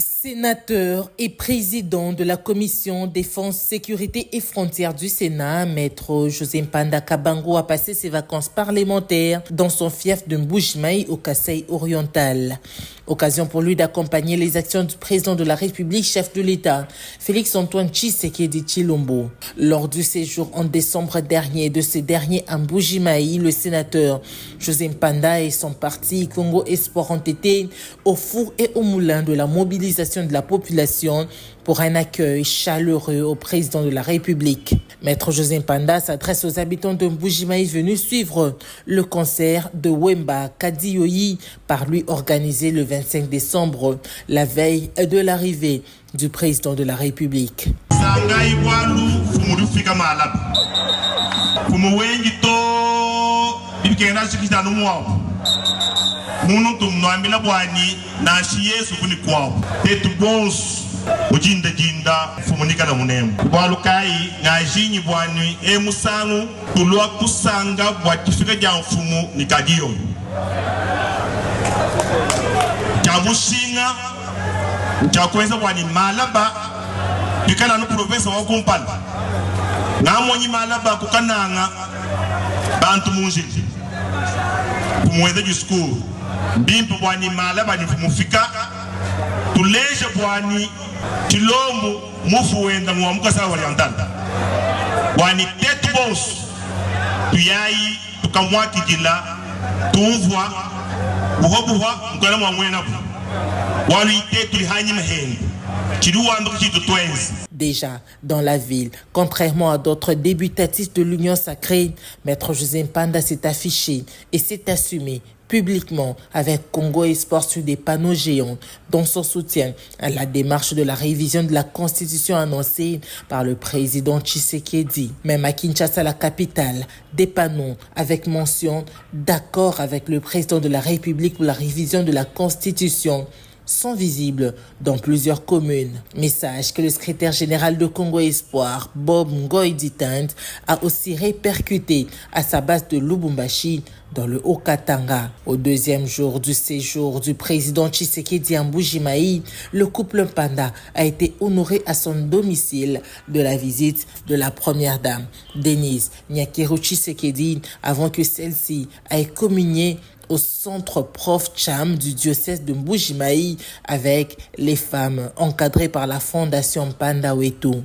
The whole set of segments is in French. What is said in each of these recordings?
Sénateur et président de la commission défense, sécurité et frontières du Sénat, maître José Mpanda Kabango a passé ses vacances parlementaires dans son fief de Mbujimayi au Kasaï oriental. Occasion pour lui d'accompagner les actions du président de la République, chef de l'État, Félix-Antoine Tshisekedi Tshilombo. Lors du séjour en décembre dernier de ce dernier à Mbujimayi, le sénateur José Mpanda et son parti Congo Espoir ont été au four et au moulin de la mobilisation de la population pour un accueil chaleureux au président de la République. Maître José Mpanda s'adresse aux habitants de Mbujimayi venus suivre le concert de Wemba Kadiyoyi par lui organisé le 25 décembre, la veille de l'arrivée du président de la République. Ujinda fumunika na munemu walukai ngajinyi bwani musangu tulwa kusanga bwa kifika ja mfumu nikagiyo kabushinga chakweza bwani malaba bikana no province wa kumpala ngamonyi malaba kukananga bantu munjili kumweza ju school bimpo bwani malaba ni mufika tuleje bwani Chilombo mufu wenda muamuka sawa oriental wani tetu boss tuyai tukamwaki kila tuuvwa buhobuwa mkana mwamwena wali tetu lihanyi maheni chiduwa ndo chitu twenzi. Déjà dans la ville, contrairement à d'autres débutatifs de l'Union sacrée, Maître José Mpanda s'est affiché et s'est assumé publiquement avec Congo Espoir sur des panneaux géants dans son soutien à la démarche de la révision de la Constitution annoncée par le président Tshisekedi. Même à Kinshasa, la capitale, des panneaux avec mention d'accord avec le président de la République pour la révision de la Constitution sont visibles dans plusieurs communes. Message que le secrétaire général de Congo Espoir, Bob Ngoy Ditand, a aussi répercuté à sa base de Lubumbashi dans le Haut-Katanga. Au deuxième jour du séjour du président Tshisekedi à Mbujimayi, le couple Mpanda a été honoré à son domicile de la visite de la première dame, Denise Nyakeru Tshisekedi, avant que celle-ci ait communié au centre Prof Cham du diocèse de Mbujimayi avec les femmes encadrées par la fondation Mpanda Wetu.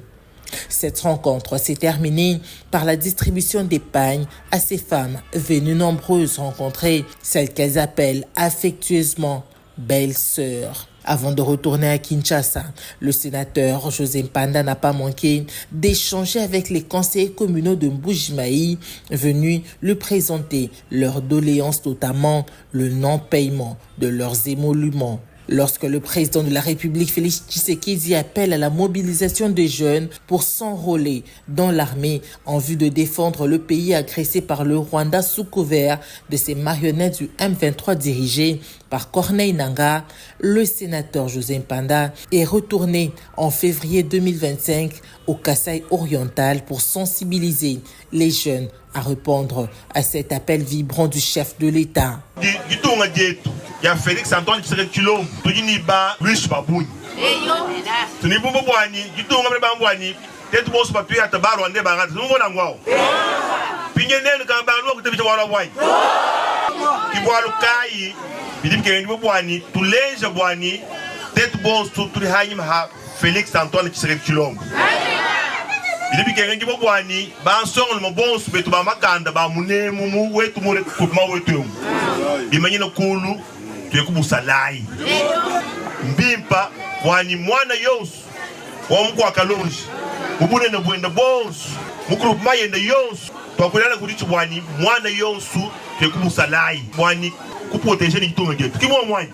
Cette rencontre s'est terminée par la distribution des pagnes à ces femmes venues nombreuses rencontrer celles qu'elles appellent affectueusement belles-sœurs. Avant de retourner à Kinshasa, le sénateur José Mpanda n'a pas manqué d'échanger avec les conseillers communaux de Mbujimayi venus lui présenter leurs doléances, notamment le non-paiement de leurs émoluments. Lorsque le président de la République, Félix Tshisekedi, appelle à la mobilisation des jeunes pour s'enrôler dans l'armée en vue de défendre le pays agressé par le Rwanda sous couvert de ses marionnettes du M23 dirigées par Corneille Nangaa, le sénateur José Mpanda est retourné en février 2025 au Kasaï oriental pour sensibiliser les jeunes à répondre à cet appel vibrant du chef de l'État. Ya Félix-Antoine Tshilombo tujini ba riche babuni tuni bumbo bwani gitunga mbe bambwani tetu bosu papi atabaro ande bangati numbona ngwao pinye nenu ka bangalo kutebicha wala bwani kibwalu kai bidimke ngi bwani tuleje bwani tetu bosu tuli hanyima ha Félix-Antoine Tshilombo bidimke ngi bwani ba songol mo bosu betu ba makanda ba munemu mu wetu mo rekupma wetu bimanyina kulu tuekubusalai mbimpa wani mwana yos wa mko akalonji mubune na bwenda boss mukuru mayenda yos twakulana kudichi wani mwana yosu tuekubusalai wani kuprotéger ni kitonga getu kimwa mwani.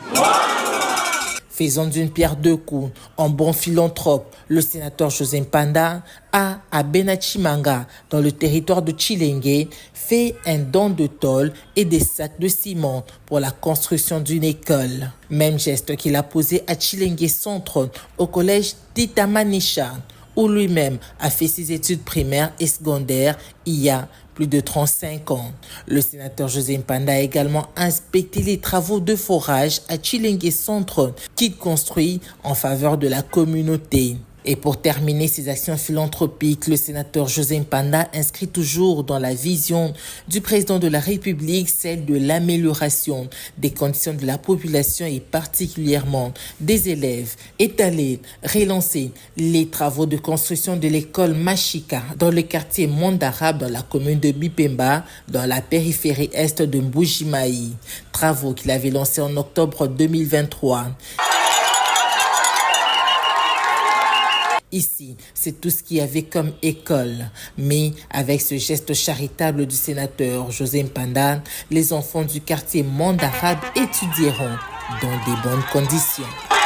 Faisant d'une pierre deux coups, en bon philanthrope, le sénateur José Mpanda a, à Benachimanga, dans le territoire de Tshilenge, fait un don de tôle et des sacs de ciment pour la construction d'une école. Même geste qu'il a posé à Tshilenge Centre, au collège d'Itamanisha, où lui-même a fait ses études primaires et secondaires il y a plus de 35 ans. Le sénateur José Mpanda a également inspecté les travaux de forage à Chilengue Centre qu'il construit en faveur de la communauté. Et pour terminer ses actions philanthropiques, le sénateur José Mpanda inscrit toujours dans la vision du président de la République celle de l'amélioration des conditions de la population et particulièrement des élèves, étaler, relancer les travaux de construction de l'école Machika dans le quartier Monde Arabe dans la commune de Bipemba, dans la périphérie est de Mbujimaï. Travaux qu'il avait lancés en octobre 2023. Ici, c'est tout ce qu'il y avait comme école. Mais avec ce geste charitable du sénateur José Mpanda, les enfants du quartier Monde Arabe étudieront dans des bonnes conditions.